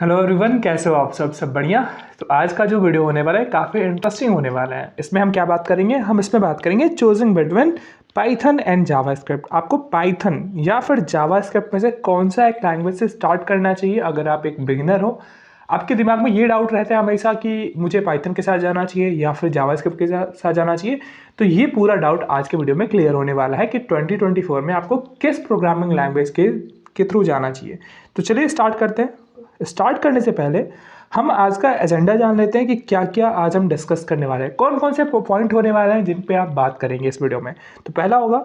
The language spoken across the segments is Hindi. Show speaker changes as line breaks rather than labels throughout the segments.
हेलो एवरीवन, कैसे हो आप सब बढ़िया। तो आज का जो वीडियो होने वाला है काफ़ी इंटरेस्टिंग होने वाला है। इसमें हम क्या बात करेंगे, हम इसमें बात करेंगे choosing between Python and JavaScript. आपको पाइथन या फिर जावास्क्रिप्ट में से कौन सा एक लैंग्वेज से स्टार्ट करना चाहिए। अगर आप एक बिगिनर हो, आपके दिमाग में ये डाउट रहता है हमेशा कि मुझे पाइथन के साथ जाना चाहिए या फिर जावास्क्रिप्ट के साथ जाना चाहिए, तो ये पूरा डाउट आज के वीडियो में क्लियर होने वाला है कि 2024 में आपको किस प्रोग्रामिंग लैंग्वेज के थ्रू जाना चाहिए। तो चलिए स्टार्ट करते हैं। स्टार्ट करने से पहले हम आज का एजेंडा जान लेते हैं कि क्या क्या आज हम डिस्कस करने वाले हैं, कौन कौन से पॉइंट होने वाले हैं जिन पे आप बात करेंगे इस वीडियो में। तो पहला होगा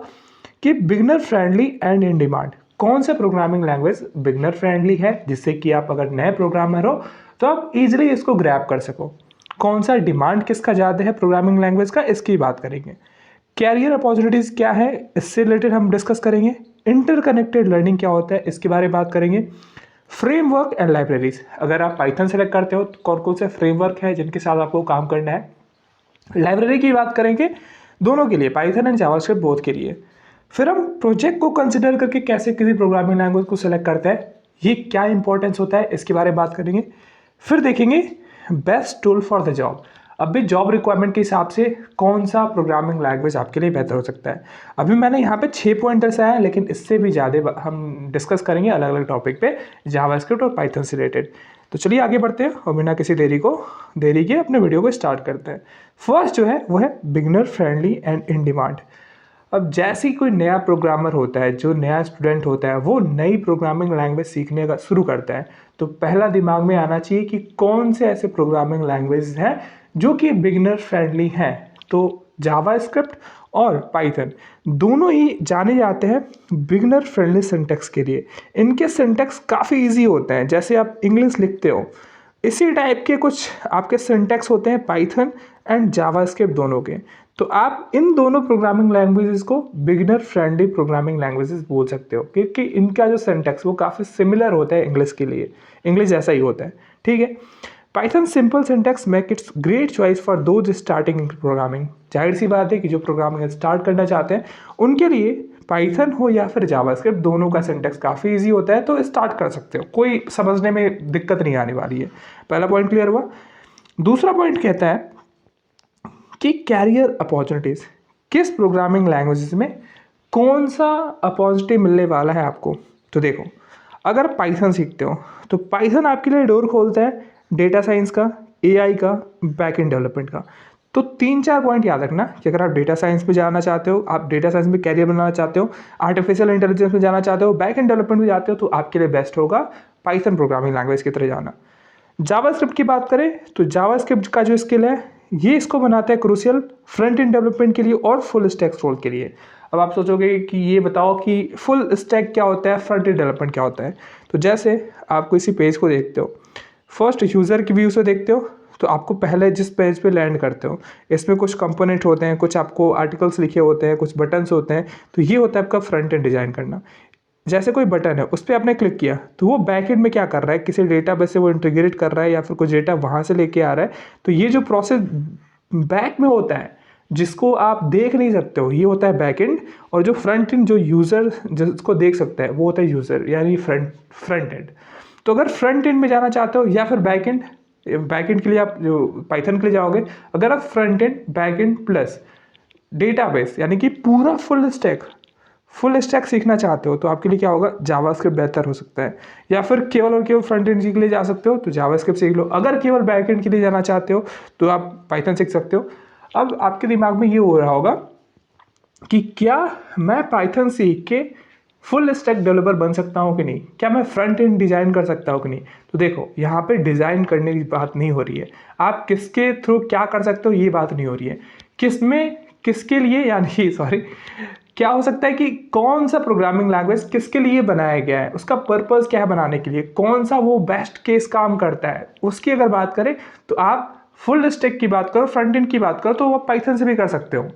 कि beginner friendly and in demand. कौन सा प्रोग्रामिंग लैंग्वेज बिगनर फ्रेंडली है, जिससे कि आप अगर नए प्रोग्रामर हो तो आप इजीली इसको ग्रैब कर सको। कौन सा डिमांड किसका ज़्यादा है प्रोग्रामिंग लैंग्वेज का, इसकी बात करेंगे। कैरियर अपॉर्चुनिटीज़ क्या है, इससे रिलेटेड हम डिस्कस करेंगे। इंटरकनेक्टेड लर्निंग क्या होता है, इसके बारे में बात करेंगे। फ्रेमवर्क एंड लाइब्रेरीज, अगर आप पाइथन सेलेक्ट करते हो तो कौन कौन से फ्रेमवर्क है जिनके साथ आपको काम करना है। लाइब्रेरी की बात करेंगे दोनों के लिए, पाइथन एंड जावास्क्रिप्ट बोथ के लिए। फिर हम प्रोजेक्ट को कंसिडर करके कैसे किसी प्रोग्रामिंग लैंग्वेज को सेलेक्ट करते हैं, ये क्या इंपॉर्टेंस होता है, इसके बारे में बात करेंगे। फिर देखेंगे best tool for the job. अब भी जॉब रिक्वायरमेंट के हिसाब से कौन सा प्रोग्रामिंग लैंग्वेज आपके लिए बेहतर हो सकता है। अभी मैंने यहाँ पे 6 पॉइंटर्स आए हैं, लेकिन इससे भी ज़्यादा हम डिस्कस करेंगे अलग अलग टॉपिक पे, जावास्क्रिप्ट और पाइथन से रिलेटेड। तो चलिए आगे बढ़ते हैं और बिना किसी देरी के अपने वीडियो को स्टार्ट करते हैं। फर्स्ट जो है वो है beginner friendly and in demand. अब जैसे ही कोई नया प्रोग्रामर होता है, जो नया स्टूडेंट होता है, वो नई प्रोग्रामिंग लैंग्वेज सीखने का शुरू करता है, तो पहला दिमाग में आना चाहिए कि कौन से ऐसे प्रोग्रामिंग लैंग्वेज हैं जो कि बिगिनर फ्रेंडली हैं। तो जावास्क्रिप्ट और पाइथन दोनों ही जाने जाते हैं बिगिनर फ्रेंडली सिंटैक्स के लिए। इनके सिंटैक्स काफ़ी इजी होते हैं, जैसे आप इंग्लिश लिखते हो इसी टाइप के कुछ आपके सिंटैक्स होते हैं पाइथन एंड जावास्क्रिप्ट दोनों के। तो आप इन दोनों प्रोग्रामिंग लैंग्वेजेस को बिगिनर फ्रेंडली प्रोग्रामिंग लैंग्वेजेस बोल सकते हो, क्योंकि इनका जो सिंटैक्स वो काफ़ी सिमिलर होता है इंग्लिश के लिए, इंग्लिश जैसा ही होता है। ठीक है। Python simple syntax make it's great choice for those starting in programming. जाहिर सी बात है कि जो प्रोग्रामिंग स्टार्ट करना चाहते हैं उनके लिए पाइथन हो या फिर जावास्क्रिप्ट, दोनों का सिंटैक्स काफ़ी इजी होता है, तो स्टार्ट कर सकते हो, कोई समझने में दिक्कत नहीं आने वाली है। पहला पॉइंट क्लियर हुआ। दूसरा पॉइंट कहता है कि कैरियर अपॉर्चुनिटीज़, किस प्रोग्रामिंग लैंग्वेजेस में कौन सा अपॉर्चुनिटी मिलने वाला है आपको। तो देखो, अगर पाइथन सीखते हो तो पाइथन आपके लिए डोर खोलता है डेटा साइंस का, एआई का, बैकएंड डेवलपमेंट का। तो 3-4 पॉइंट याद रखना कि अगर आप डेटा साइंस में जाना चाहते हो, आप डेटा साइंस में कैरियर बनाना चाहते हो, आर्टिफिशियल इंटेलिजेंस में जाना चाहते हो, बैकएंड डेवलपमेंट में जाते हो, तो आपके लिए बेस्ट होगा पाइथन प्रोग्रामिंग लैंग्वेज की तरह जाना। जावास्क्रिप्ट की बात करें तो जावास्क्रिप्ट का जो स्किल है ये इसको बनाता है क्रूशियल फ्रंट एंड डेवलपमेंट के लिए और फुल स्टैक रोल के लिए। अब आप सोचोगे कि ये बताओ कि फुल स्टैक क्या होता है, फ्रंट एंड डेवलपमेंट क्या होता है। तो जैसे आप किसी पेज को देखते हो, फर्स्ट यूज़र की व्यू से देखते हो, तो आपको पहले जिस पेज पे लैंड करते हो इसमें कुछ कंपोनेंट होते हैं, कुछ आपको आर्टिकल्स लिखे होते हैं, कुछ बटन्स होते हैं, तो ये होता है आपका फ्रंट एंड डिज़ाइन करना। जैसे कोई बटन है उस पर आपने क्लिक किया तो वो बैक एंड में क्या कर रहा है, किसी डेटाबेस से वो इंटीग्रेट कर रहा है या फिर कुछ डेटा वहाँ से लेके आ रहा है। तो ये जो प्रोसेस बैक में होता है जिसको आप देख नहीं सकते हो, ये होता है बैक एंड। और जो फ्रंट एंड, जो यूज़र जिसको देख सकता है, वो होता है यूज़र, यानी फ्रंट एंड। तो अगर फ्रंट एंड में जाना चाहते हो या फिर बैक एंड के लिए आप जो पाइथन के लिए जाओगे, अगर आप front end, back and plus database यानी कि पूरा फुल स्टैक सीखना चाहते हो, तो आपके लिए क्या होगा, जावास्क्रिप्ट बेहतर हो सकता है। या फिर केवल और केवल फ्रंट एंड के लिए जा सकते हो तो जावास्क्रिप्ट सीख लो। अगर केवल बैक एंड के लिए जाना चाहते हो तो आप पाइथन सीख सकते हो। अब आपके दिमाग में ये हो रहा होगा कि क्या मैं पाइथन सीख के फुल स्टैक डेवलपर बन सकता हूँ कि नहीं, क्या मैं फ्रंट एंड डिज़ाइन कर सकता हूँ कि नहीं। तो देखो, यहाँ पे डिज़ाइन करने की बात नहीं हो रही है, आप किसके थ्रू क्या कर सकते हो ये बात नहीं हो रही है, किसमें किसके लिए, यानी सॉरी, क्या हो सकता है कि कौन सा प्रोग्रामिंग लैंग्वेज किसके लिए बनाया गया है, उसका पर्पस क्या है बनाने के लिए, कौन सा वो बेस्ट केस काम करता है, उसकी अगर बात करें तो आप फुल स्टैक की बात करो, फ्रंट एंड की बात करो तो वो पाइथन से भी कर सकते हो।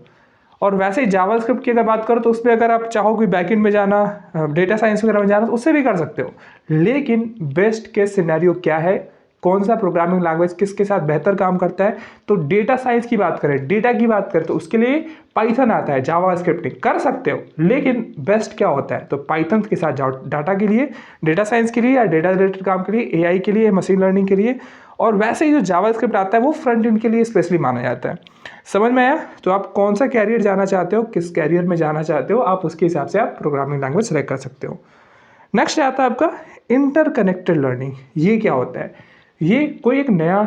और वैसे ही जावास्क्रिप्ट की अगर बात करो तो उसमें अगर आप चाहो कि बैकएंड में जाना, डेटा साइंस वगैरह में जाना, तो उससे भी कर सकते हो। लेकिन बेस्ट केस सिनेरियो क्या है कौन सा प्रोग्रामिंग लैंग्वेज किसके साथ बेहतर काम करता है, तो डेटा साइंस की बात करें, डेटा की बात करें तो उसके लिए पाइथन आता है, जावास्क्रिप्ट नहीं कर सकते हो, लेकिन बेस्ट क्या होता है तो पाइथन के साथ जाओ डाटा के लिए, डेटा साइंस के लिए या डेटा रिलेटेड काम के लिए, एआई के लिए, मशीन लर्निंग के लिए। और वैसे ही जो जावास्क्रिप्ट आता है वो फ्रंट एंड के लिए स्पेशली माना जाता है। समझ में आया? तो आप कौन सा कैरियर जाना चाहते हो, किस कैरियर में जाना चाहते हो, आप उसके हिसाब से आप प्रोग्रामिंग लैंग्वेज सेलेक्ट कर सकते हो। नेक्स्ट आता है आपका इंटरकनेक्टेड लर्निंग। ये क्या होता है? ये कोई एक नया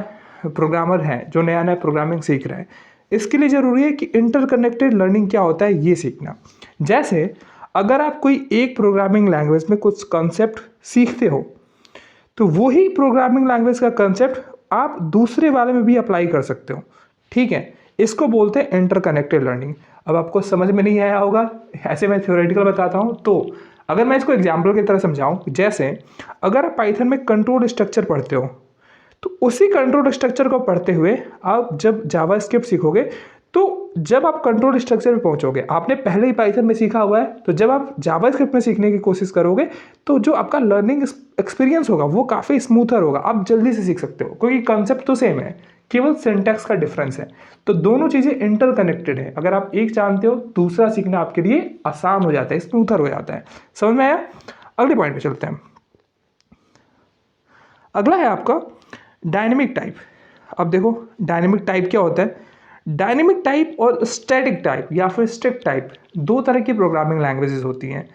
प्रोग्रामर है जो नया नया प्रोग्रामिंग सीख रहा है, इसके लिए ज़रूरी है कि इंटरकनेक्टेड लर्निंग क्या होता है ये सीखना। जैसे अगर आप कोई एक प्रोग्रामिंग लैंग्वेज में कुछ कॉन्सेप्ट सीखते हो तो वही प्रोग्रामिंग लैंग्वेज का कंसेप्ट आप दूसरे वाले में भी अप्लाई कर सकते हो। ठीक है, इसको बोलते हैं इंटरकनेक्टेड लर्निंग। अब आपको समझ में नहीं आया होगा, ऐसे मैं थ्योरेटिकल बताता हूँ। तो अगर मैं इसको एग्जाम्पल की तरह समझाऊँ, जैसे अगर आप पाइथन में कंट्रोल स्ट्रक्चर पढ़ते हो तो उसी कंट्रोल स्ट्रक्चर को पढ़ते हुए आप जब जावास्क्रिप्ट सीखोगे, तो जब आप कंट्रोल स्ट्रक्चर पे पहुंचोगे, आपने पहले ही पाइथन में सीखा हुआ है, तो जब आप जावास्क्रिप्ट में सीखने की कोशिश करोगे तो जो आपका लर्निंग एक्सपीरियंस होगा वो काफ़ी स्मूथर होगा, आप जल्दी से सीख सकते हो, क्योंकि कंसेप्ट तो सेम है, केवल सिंटैक्स का डिफरेंस है। तो दोनों चीज़ें इंटरकनेक्टेड है, अगर आप एक जानते हो दूसरा सीखना आपके लिए आसान हो जाता है, स्मूथर हो जाता है। समझ में आया? अगले पॉइंट पे चलते हैं। अगला है आपका डायनेमिक टाइप। अब देखो डायनेमिक टाइप क्या होता है। डायनेमिक टाइप और स्टैटिक टाइप या फिर स्ट्रिक्ट टाइप दो तरह की प्रोग्रामिंग लैंग्वेजेस होती हैं।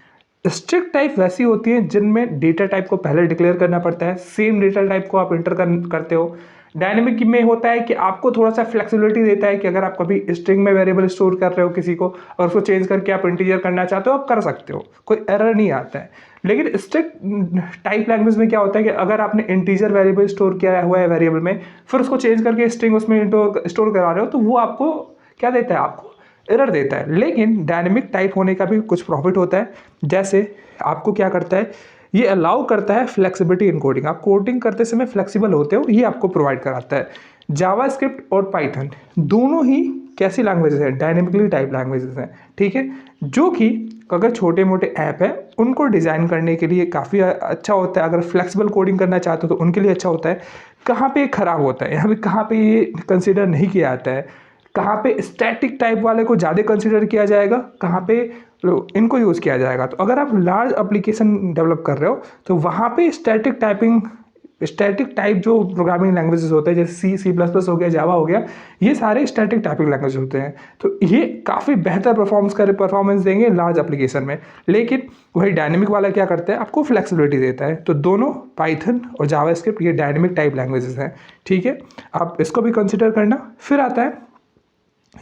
स्ट्रिक्ट टाइप वैसी होती हैं जिनमें डेटा टाइप को पहले डिक्लेयर करना पड़ता है, सेम डेटा टाइप को आप इंटर करते हो। डायनेमिक में होता है कि आपको थोड़ा सा फ्लेक्सिबिलिटी देता है कि अगर आप कभी स्ट्रिंग में वेरिएबल स्टोर कर रहे हो किसी को और उसको चेंज करके आप इंटीजर करना चाहते हो, आप कर सकते हो, कोई एरर नहीं आता है। लेकिन स्ट्रिक्ट टाइप लैंग्वेज में क्या होता है कि अगर आपने इंटीजर वेरिएबल स्टोर किया हुआ है वेरिएबल में, फिर उसको चेंज करके स्ट्रिंग उसमें स्टोर करा रहे हो, तो वो आपको क्या देता है, आपको एरर देता है। लेकिन डायनेमिक टाइप होने का भी कुछ प्रॉफिट होता है। जैसे आपको क्या करता है, ये अलाउ करता है फ्लेक्सिबिलिटी इन कोडिंग, आप कोडिंग करते समय फ्लेक्सिबल होते हो, ये आपको प्रोवाइड कराता है। जावास्क्रिप्ट और पाइथन दोनों ही कैसी लैंग्वेजेस हैं, डायनेमिकली टाइप लैंग्वेजेस हैं। ठीक है, जो कि अगर छोटे मोटे ऐप है उनको डिज़ाइन करने के लिए काफ़ी अच्छा होता है। अगर फ्लेक्सिबल कोडिंग करना चाहते हो तो उनके लिए अच्छा होता है। कहाँ पे ख़राब होता है, यहाँ पे कहाँ पे ये कंसिडर नहीं किया जाता है, कहाँ पे स्टैटिक टाइप वाले को ज़्यादा कंसिडर किया जाएगा, कहाँ पे इनको यूज़ किया जाएगा। तो अगर आप लार्ज एप्लीकेशन डेवलप कर रहे हो तो वहाँ पे स्टैटिक टाइप जो प्रोग्रामिंग लैंग्वेजेस होते हैं, जैसे C++ हो गया, जावा हो गया, ये सारे स्टैटिक टाइपिंग लैंग्वेज होते हैं। तो ये काफ़ी बेहतर परफॉर्मेंस देंगे लार्ज एप्लीकेशन में। लेकिन वही डायनेमिक वाला क्या करता है, आपको फ्लेक्सिबिलिटी देता है। तो दोनों पाइथन और जावास्क्रिप्ट ये डायनेमिक टाइप लैंग्वेजेस हैं। ठीक है, आप इसको भी कंसिडर करना। फिर आता है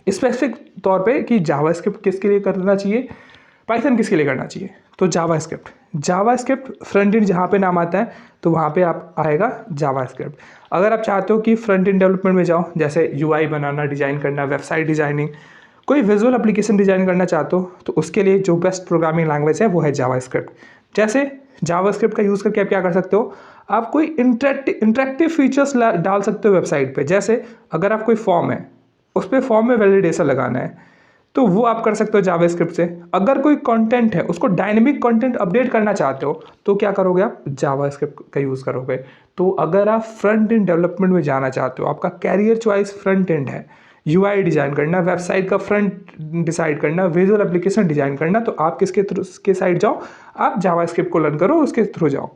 स्पेसिफिक तौर पे कि जावास्क्रिप्ट किसके लिए करना चाहिए, पाइथन किसके लिए करना चाहिए। तो जावास्क्रिप्ट फ्रंट एंड जहाँ पे नाम आता है तो वहाँ पे आप आएगा जावास्क्रिप्ट। अगर आप चाहते हो कि फ्रंट एंड डेवलपमेंट में जाओ, जैसे यूआई बनाना, डिज़ाइन करना, वेबसाइट डिज़ाइनिंग, कोई विजुअल एप्लीकेशन डिज़ाइन करना चाहते हो, तो उसके लिए जो बेस्ट प्रोग्रामिंग लैंग्वेज है वो है जावास्क्रिप्ट। जैसे जावास्क्रिप्ट का यूज़ करके आप क्या कर सकते हो, आप कोई इंटरेक्टिव फीचर्स डाल सकते हो वेबसाइट पे। जैसे अगर आप कोई फॉर्म है, उस पर फॉर्म में वैलिडेशन लगाना है, तो वो आप कर सकते हो जावास्क्रिप्ट से। अगर कोई कंटेंट है उसको डायनेमिक कंटेंट अपडेट करना चाहते हो तो क्या करोगे, आप जावास्क्रिप्ट का यूज़ करोगे। तो अगर आप फ्रंट एंड डेवलपमेंट में जाना चाहते हो, आपका कैरियर चॉइस फ्रंट एंड है, यूआई डिज़ाइन करना, वेबसाइट का फ्रंट डिसाइड करना, विजुअल एप्लीकेशन डिज़ाइन करना, तो आप किसके साइड जाओ, आप जावास्क्रिप्ट को लर्न करो, उसके थ्रू जाओ।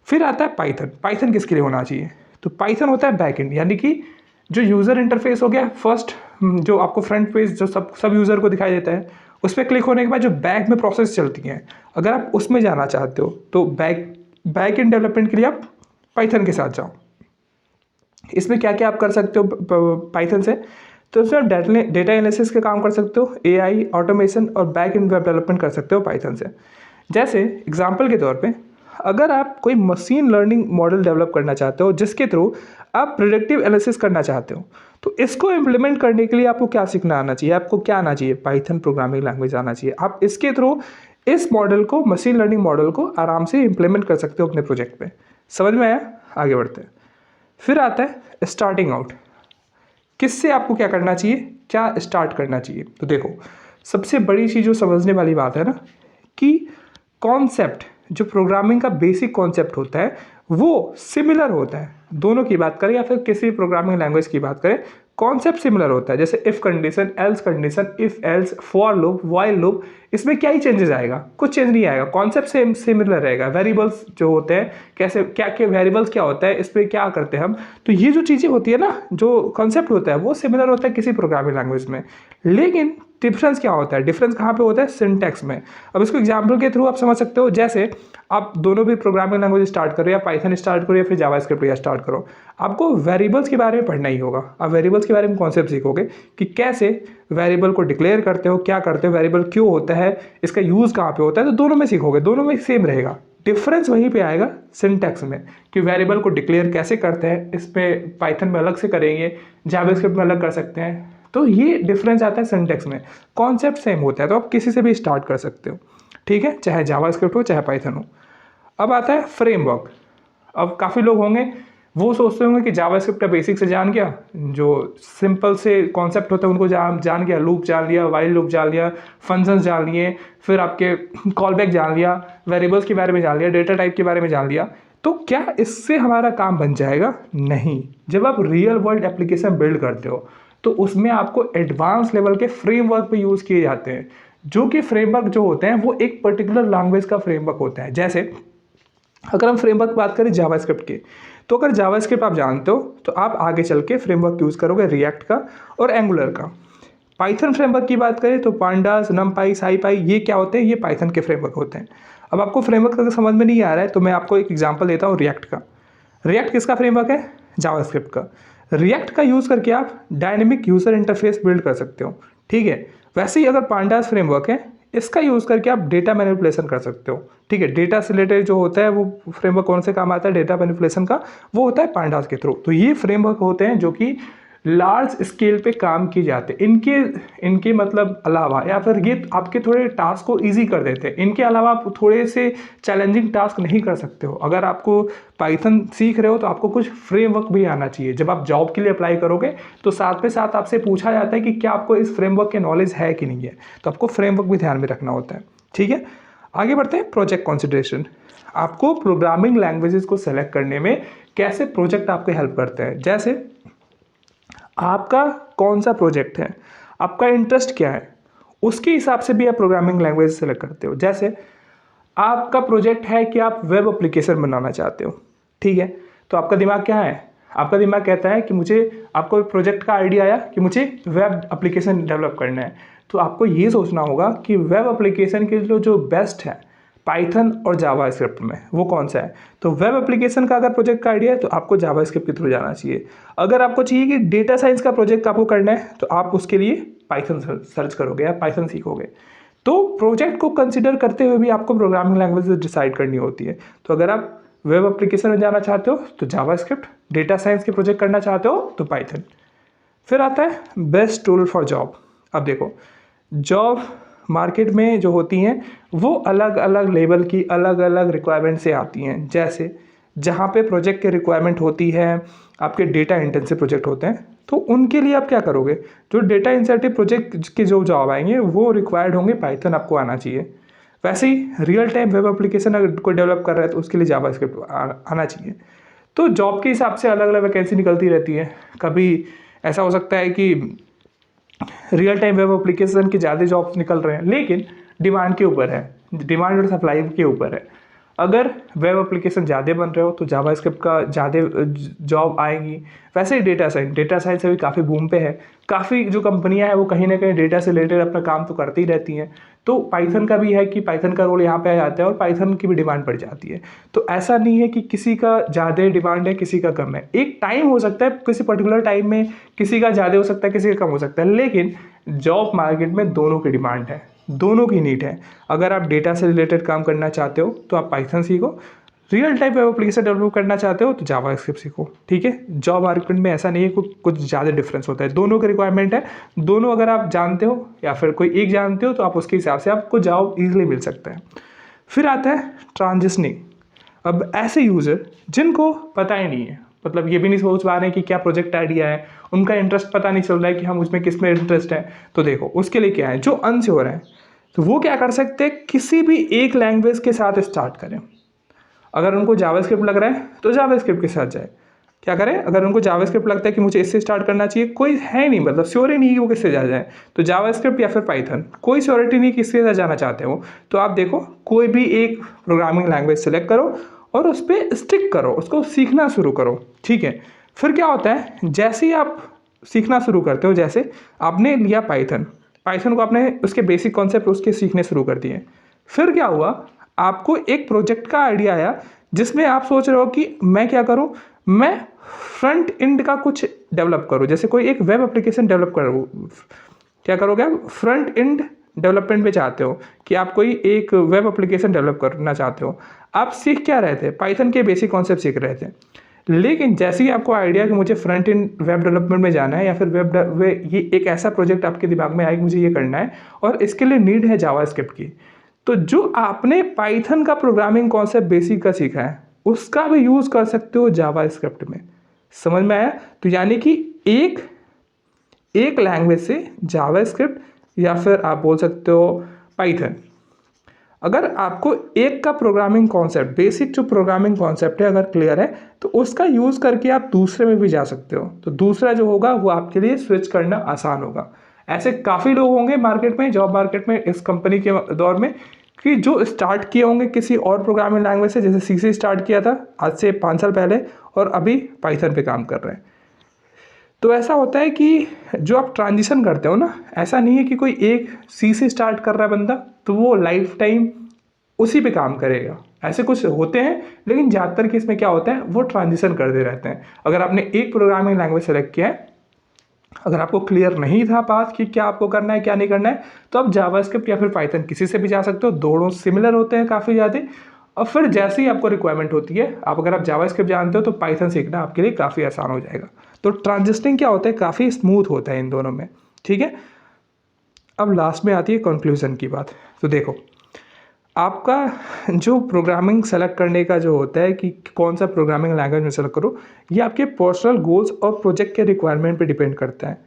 फिर आता है पाइथन किसके लिए होना चाहिए। तो पाइथन होता है बैक एंड, यानी कि जो यूज़र इंटरफेस हो गया, फर्स्ट जो आपको फ्रंट पेज जो सब यूज़र को दिखाई देता है, उस पर क्लिक होने के बाद जो बैक में प्रोसेस चलती हैं, अगर आप उसमें जाना चाहते हो तो बैक एंड डेवलपमेंट के लिए आप पाइथन के साथ जाओ। इसमें क्या क्या आप कर सकते हो पाइथन से, तो उसमें आप डेटा एनालिसिस के काम कर सकते हो, एआई ऑटोमेशन और बैक एंड वेब डेवलपमेंट कर सकते हो पाइथन से। जैसे एग्जांपल के तौर पे अगर आप कोई मशीन लर्निंग मॉडल डेवलप करना चाहते हो जिसके थ्रू आप प्रेडिक्टिव एनालिसिस करना चाहते हो, तो इसको इम्प्लीमेंट करने के लिए आपको क्या सीखना आना चाहिए, आपको क्या आना चाहिए, पाइथन प्रोग्रामिंग लैंग्वेज आना चाहिए। आप इसके थ्रू इस मॉडल को, मशीन लर्निंग मॉडल को आराम से इम्प्लीमेंट कर सकते हो अपने प्रोजेक्ट पे। समझ में आया? आगे बढ़ते हैं। फिर आता है स्टार्टिंग आउट, किससे आपको क्या करना चाहिए, क्या स्टार्ट करना चाहिए। तो देखो सबसे बड़ी चीज़ जो समझने वाली बात है ना, कि कॉन्सेप्ट जो प्रोग्रामिंग का बेसिक कॉन्सेप्ट होता है वो सिमिलर होता है। दोनों की बात करें या फिर किसी प्रोग्रामिंग लैंग्वेज की बात करें, कॉन्सेप्ट सिमिलर होता है। जैसे if condition, else condition, if else, for loop, while loop, इसमें क्या ही चेंजेस आएगा, कुछ चेंज नहीं आएगा, कॉन्सेप्ट सेम सिमिलर रहेगा। वेरिएबल्स जो होते हैं, कैसे क्या क्या वेरिएबल्स क्या होता है, इस पर क्या करते हैं हम, तो ये जो चीज़ें होती है ना, जो कॉन्सेप्ट होता है वो सिमिलर होता है किसी प्रोग्रामिंग लैंग्वेज में। लेकिन डिफरेंस क्या होता है, डिफरेंस कहाँ पे होता है, सिंटैक्स में। अब इसको एग्जाम्पल के थ्रू आप समझ सकते हो। जैसे आप दोनों भी प्रोग्रामिंग लैंग्वेज स्टार्ट करो, या पाइथन स्टार्ट करो या फिर जावास्क्रिप्ट या स्टार्ट करो, आपको वेरिएबल्स के बारे में पढ़ना ही होगा। आप वेरिएबल्स के बारे में कॉन्सेप्ट सीखोगे कि कैसे वेरिएबल को डिक्लेयर करते हो, क्या करते हो, वेरिएबल क्यों होता है, इसका यूज़ कहाँ पे होता है, तो दोनों में सीखोगे, दोनों में सेम रहेगा। डिफरेंस वहीं पे आएगा सिंटैक्स में कि वेरिएबल को डिक्लेयर कैसे करते हैं, इस पे पाइथन में अलग से करेंगे, जावास्क्रिप्ट में अलग कर सकते हैं। तो ये डिफरेंस आता है सिंटैक्स में। कॉन्सेप्ट सेम होता है, तो आप किसी से भी स्टार्ट कर सकते हो, ठीक है, चाहे जावास्क्रिप्ट हो चाहे पाइथन हो। अब आता है फ्रेमवर्क। अब काफ़ी लोग होंगे वो सोचते होंगे कि जावास्क्रिप्ट का बेसिक से जान गया, जो सिंपल से कॉन्सेप्ट होता है उनको जान गया, लूप जान लिया, वाइल लूप जान लिया, फंक्शंस जान लिए, फिर आपके कॉलबैक जान लिया, वेरिएबल्स के बारे में जान लिया, डेटा टाइप के बारे में जान लिया, तो क्या इससे हमारा काम बन जाएगा? नहीं। जब आप रियल वर्ल्ड एप्लीकेशन बिल्ड करते हो तो उसमें आपको एडवांस लेवल के फ्रेमवर्क पे यूज़ किए जाते हैं, जो कि फ्रेमवर्क जो होते हैं वो एक पर्टिकुलर लैंग्वेज का फ्रेमवर्क होता है। जैसे अगर हम फ्रेमवर्क की बात करें जावास्क्रिप्ट की, तो अगर जावास्क्रिप्ट आप जानते हो तो आप आगे चल के फ्रेमवर्क यूज़ करोगे रिएक्ट का और एंगुलर का। पाइथन फ्रेमवर्क की बात करें तो पांडास, नमपाई, साईपाई, ये क्या होते हैं, ये पाइथन के फ्रेमवर्क होते हैं। अब आपको फ्रेमवर्क अगर समझ में नहीं आ रहा है तो मैं आपको एक एग्जांपल देता हूँ रिएक्ट का। रिएक्ट किसका फ्रेमवर्क है? जावास्क्रिप्ट का। रिएक्ट का यूज़ करके आप डायनेमिक यूज़र इंटरफेस बिल्ड कर सकते हो, ठीक है। वैसे ही अगर पांडास फ्रेमवर्क है, इसका यूज़ करके आप डेटा मैनिपुलेशन कर सकते हो, ठीक है। डेटा से रिलेटेड जो होता है वो फ्रेमवर्क कौन से काम आता है, डेटा मैनिपुलेशन का, वो होता है पांडास के थ्रू। तो ये फ्रेमवर्क होते हैं जो कि लार्ज स्केल पे काम किए जाते हैं। इनके मतलब अलावा, या फिर ये आपके थोड़े टास्क को इजी कर देते हैं। इनके अलावा आप थोड़े से चैलेंजिंग टास्क नहीं कर सकते हो। अगर आपको पाइथन सीख रहे हो तो आपको कुछ फ्रेमवर्क भी आना चाहिए। जब आप जॉब के लिए अप्लाई करोगे तो साथ में साथ आपसे पूछा जाता है कि क्या आपको इस फ्रेमवर्क के नॉलेज है कि नहीं है, तो आपको फ्रेमवर्क भी ध्यान में रखना होता है, ठीक है। आगे बढ़ते हैं प्रोजेक्ट कंसिडरेशन। आपको प्रोग्रामिंग लैंग्वेजेस को सेलेक्ट करने में कैसे प्रोजेक्ट आपको हेल्प करते हैं। जैसे आपका कौन सा प्रोजेक्ट है, आपका इंटरेस्ट क्या है, उसके हिसाब से भी आप प्रोग्रामिंग लैंग्वेज सेलेक्ट करते हो। जैसे आपका प्रोजेक्ट है कि आप वेब एप्लीकेशन बनाना चाहते हो, ठीक है, तो आपका दिमाग क्या है, आपका दिमाग कहता है कि मुझे, आपको प्रोजेक्ट का आइडिया आया कि मुझे वेब एप्लीकेशन डेवलप करना है, तो आपको ये सोचना होगा कि वेब एप्लीकेशन के लिए जो बेस्ट है पाइथन और जावास्क्रिप्ट में वो कौन सा है। तो वेब एप्लीकेशन का अगर प्रोजेक्ट का आइडिया है तो आपको जावास्क्रिप्ट के थ्रू जाना चाहिए। अगर आपको चाहिए कि डेटा साइंस का प्रोजेक्ट आपको करना है तो आप उसके लिए पाइथन सर्च करोगे या पाइथन सीखोगे। तो प्रोजेक्ट को कंसिडर करते हुए भी आपको प्रोग्रामिंग लैंग्वेज डिसाइड करनी होती है। तो अगर आप वेब एप्लीकेशन में जाना चाहते हो तो जावास्क्रिप्ट, डेटा साइंस के प्रोजेक्ट करना चाहते हो तो पाइथन। फिर आता है बेस्ट टूल फॉर जॉब। अब देखो, जॉब मार्केट में जो होती हैं वो अलग अलग लेवल की अलग अलग रिक्वायरमेंट से आती हैं। जैसे जहाँ पे प्रोजेक्ट की रिक्वायरमेंट होती है, आपके डेटा इंटेंसिव प्रोजेक्ट होते हैं, तो उनके लिए आप क्या करोगे, जो डेटा इंटेंसिव प्रोजेक्ट के जो जॉब आएंगे वो रिक्वायर्ड होंगे, पाइथन आपको आना चाहिए। वैसे ही रियल टाइम वेब एप्लीकेशन अगर कोई डेवलप कर रहा है तो उसके लिए जावास्क्रिप्ट आना चाहिए। तो जॉब के हिसाब से अलग अलग वैकेंसी निकलती रहती है। कभी ऐसा हो सकता है कि रियल टाइम वेब एप्लीकेशन के ज़्यादा जॉब्स निकल रहे हैं, लेकिन डिमांड के ऊपर है, डिमांड और सप्लाई के ऊपर है। अगर वेब एप्लीकेशन ज़्यादा बन रहे हो तो जावास्क्रिप्ट का ज़्यादा जॉब आएंगी। वैसे ही डेटा साइंस अभी काफ़ी बूम पे है। काफ़ी जो कंपनियां हैं वो कहीं ना कहीं डेटा से रिलेटेड अपना काम तो करती ही रहती हैं। तो पाइथन का भी है कि पाइथन का रोल यहाँ पे आ जाता है और पाइथन की भी डिमांड बढ़ जाती है। तो ऐसा नहीं है कि किसी का ज़्यादा डिमांड है किसी का कम है। एक टाइम हो सकता है, किसी पर्टिकुलर टाइम में किसी का ज़्यादा हो सकता है किसी का कम हो सकता है, लेकिन जॉब मार्केट में दोनों की डिमांड है, दोनों की नीड है। अगर आप डेटा से रिलेटेड काम करना चाहते हो तो आप पाइथन सीखो, real time web application develop करना चाहते हो तो जावास्क्रिप्ट सीखो, ठीक है। जॉब मार्केट में ऐसा नहीं है कुछ ज़्यादा डिफरेंस होता है, दोनों की रिक्वायरमेंट है। दोनों अगर आप जानते हो या फिर कोई एक जानते हो तो आप उसके हिसाब से आपको जॉब ईजिली मिल सकता है। फिर आता है ट्रांजिशनिंग। अब ऐसे यूज़र जिनको पता ही नहीं है, मतलब ये भी नहीं सोच पा रहे हैं कि क्या प्रोजेक्ट आइडिया है, उनका इंटरेस्ट पता नहीं चल रहा है कि हम उसमें किस में इंटरेस्ट है, तो देखो उसके लिए क्या है, जो अनश्योर है, तो वो क्या कर सकते हैं, किसी भी एक लैंग्वेज के साथ स्टार्ट करें। अगर उनको जावास्क्रिप्ट लग रहा है तो जावास्क्रिप्ट के साथ जाए। क्या करें, अगर उनको जावास्क्रिप्ट लगता है कि मुझे इससे स्टार्ट करना चाहिए, कोई है नहीं, मतलब श्योर ही नहीं कि वो किससे जा जाए, तो जावास्क्रिप्ट या फिर पाइथन, कोई श्योरिटी नहीं किसके साथ जाना चाहते हो, तो आप देखो कोई भी एक प्रोग्रामिंग लैंग्वेज सेलेक्ट करो और उस पर स्टिक करो, उसको सीखना शुरू करो। ठीक है, फिर क्या होता है, जैसे ही आप सीखना शुरू करते हो, जैसे आपने लिया पाइथन, पाइथन को आपने उसके बेसिक कॉन्सेप्ट उसके सीखने शुरू कर दिए, फिर क्या हुआ, आपको एक प्रोजेक्ट का आइडिया आया जिसमें आप सोच रहे हो कि मैं क्या करूं, मैं फ्रंट एंड का कुछ डेवलप करूं, जैसे कोई एक वेब एप्लीकेशन डेवलप करूं। क्या करोगे आप, फ्रंट एंड डेवलपमेंट में चाहते हो कि आप कोई एक वेब एप्लीकेशन डेवलप करना चाहते हो। आप सीख क्या रहे थे, पाइथन के बेसिक कॉन्सेप्ट सीख रहे थे, लेकिन जैसे ही आपको आइडिया कि मुझे फ्रंट एंड वेब डेवलपमेंट में जाना है या फिर ये एक ऐसा प्रोजेक्ट आपके दिमाग में आया कि मुझे ये करना है और इसके लिए नीड है जावास्क्रिप्ट की, तो जो आपने पाइथन का प्रोग्रामिंग कॉन्सेप्ट बेसिक का सीखा है उसका भी यूज़ कर सकते हो जावास्क्रिप्ट में। समझ में आया? तो यानी कि एक लैंग्वेज से जावास्क्रिप्ट या फिर आप बोल सकते हो पाइथन, अगर आपको एक का प्रोग्रामिंग कॉन्सेप्ट, बेसिक जो प्रोग्रामिंग कॉन्सेप्ट है अगर क्लियर है, तो उसका यूज़ करके आप दूसरे में भी जा सकते हो, तो दूसरा जो होगा वो आपके लिए स्विच करना आसान होगा। ऐसे काफ़ी लोग होंगे मार्केट में, जॉब मार्केट में, इस कंपनी के दौर में, कि जो स्टार्ट किए होंगे किसी और प्रोग्रामिंग लैंग्वेज से, जैसे सी स्टार्ट किया था आज से 5 साल पहले और अभी पाइथन पे काम कर रहे हैं। तो ऐसा होता है कि जो आप ट्रांजिशन करते हो ना, ऐसा नहीं है कि कोई एक सी से स्टार्ट कर रहा है बंदा तो वो लाइफ टाइम उसी पे काम करेगा, ऐसे कुछ होते हैं, लेकिन ज़्यादातर केस में क्या होता है, वो ट्रांजिशन करते रहते हैं। अगर आपने एक प्रोग्रामिंग लैंग्वेज सेलेक्ट किया है, अगर आपको क्लियर नहीं था पाथ कि क्या आपको करना है क्या नहीं करना है, तो आप जावास्क्रिप्ट या फिर पाइथन किसी से भी जा सकते हो, दोनों सिमिलर होते हैं काफ़ी ज़्यादा। और फिर जैसे ही आपको रिक्वायरमेंट होती है, अगर आप जावास्क्रिप्ट जानते हो तो पाइथन सीखना आपके लिए काफ़ी आसान हो जाएगा। तो ट्रांजिस्टिंग क्या होता है, काफ़ी स्मूथ होता है इन दोनों में। ठीक है, अब लास्ट में आती है कंक्लूजन की बात। तो देखो, आपका जो प्रोग्रामिंग सेलेक्ट करने का जो होता है कि कौन सा प्रोग्रामिंग लैंग्वेज में सेलेक्ट करो, ये आपके पर्सनल गोल्स और प्रोजेक्ट के रिक्वायरमेंट पे डिपेंड करता है।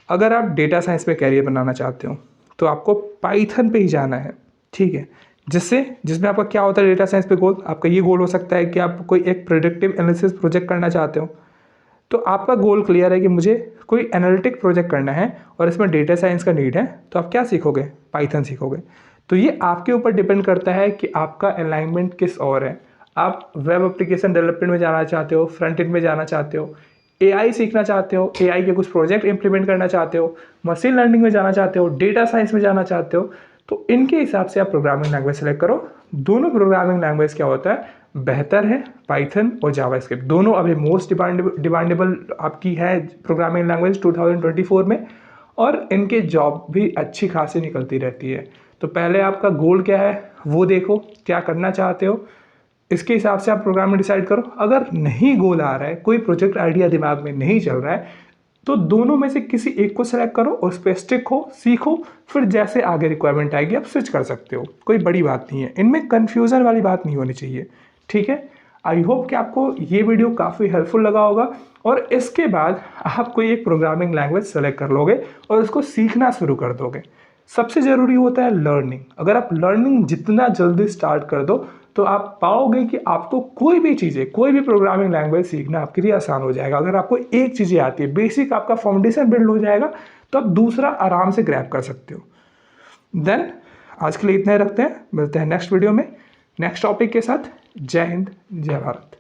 अगर आप डेटा साइंस में कैरियर बनाना चाहते हो तो आपको पाइथन पे ही जाना है। ठीक है, जिसमें आपका क्या होता है डेटा साइंस पे गोल, आपका ये गोल हो सकता है कि आप कोई एक प्रेडिक्टिव एनालिसिस प्रोजेक्ट करना चाहते हो, तो आपका गोल क्लियर है कि मुझे कोई एनालिटिक प्रोजेक्ट करना है और इसमें डेटा साइंस का नीड है, तो आप क्या सीखोगे, पाइथन सीखोगे। तो ये आपके ऊपर डिपेंड करता है कि आपका अलाइनमेंट किस ओर है। आप वेब एप्लीकेशन डेवलपमेंट में जाना चाहते हो, फ्रंट एंड में जाना चाहते हो, एआई सीखना चाहते हो, एआई के कुछ प्रोजेक्ट इंप्लीमेंट करना चाहते हो, मशीन लर्निंग में जाना चाहते हो, डेटा साइंस में जाना चाहते हो, तो इनके हिसाब से आप प्रोग्रामिंग लैंग्वेज सेलेक्ट करो। दोनों प्रोग्रामिंग लैंग्वेज क्या होता है, बेहतर है, पाइथन और जावास्क्रिप्ट दोनों अभी मोस्ट डिमांडेबल आपकी है प्रोग्रामिंग लैंग्वेज 2024 में, और इनके जॉब भी अच्छी खासी निकलती रहती है। तो पहले आपका गोल क्या है वो देखो, क्या करना चाहते हो, इसके हिसाब से आप प्रोग्राम में डिसाइड करो। अगर नहीं गोल आ रहा है, कोई प्रोजेक्ट आइडिया दिमाग में नहीं चल रहा है, तो दोनों में से किसी एक को सेलेक्ट करो, उस पर स्टिक हो, सीखो, फिर जैसे आगे रिक्वायरमेंट आएगी आप स्विच कर सकते हो, कोई बड़ी बात नहीं है, इनमें कन्फ्यूज़न वाली बात नहीं होनी चाहिए। ठीक है, आई होप कि आपको ये वीडियो काफ़ी हेल्पफुल लगा होगा और इसके बाद आप कोई एक प्रोग्रामिंग लैंग्वेज सेलेक्ट कर लोगे और उसको सीखना शुरू कर दोगे। सबसे ज़रूरी होता है लर्निंग। अगर आप लर्निंग जितना जल्दी स्टार्ट कर दो तो आप पाओगे कि आपको कोई भी चीज़ें, कोई भी प्रोग्रामिंग लैंग्वेज सीखना आपके लिए आसान हो जाएगा। अगर आपको एक चीज़ें आती है, बेसिक आपका फाउंडेशन बिल्ड हो जाएगा, तो आप दूसरा आराम से ग्रैब कर सकते हो। देन आज के लिए इतना ही रखते हैं, मिलते हैं नेक्स्ट वीडियो में नेक्स्ट टॉपिक के साथ। जय हिंद, जय भारत।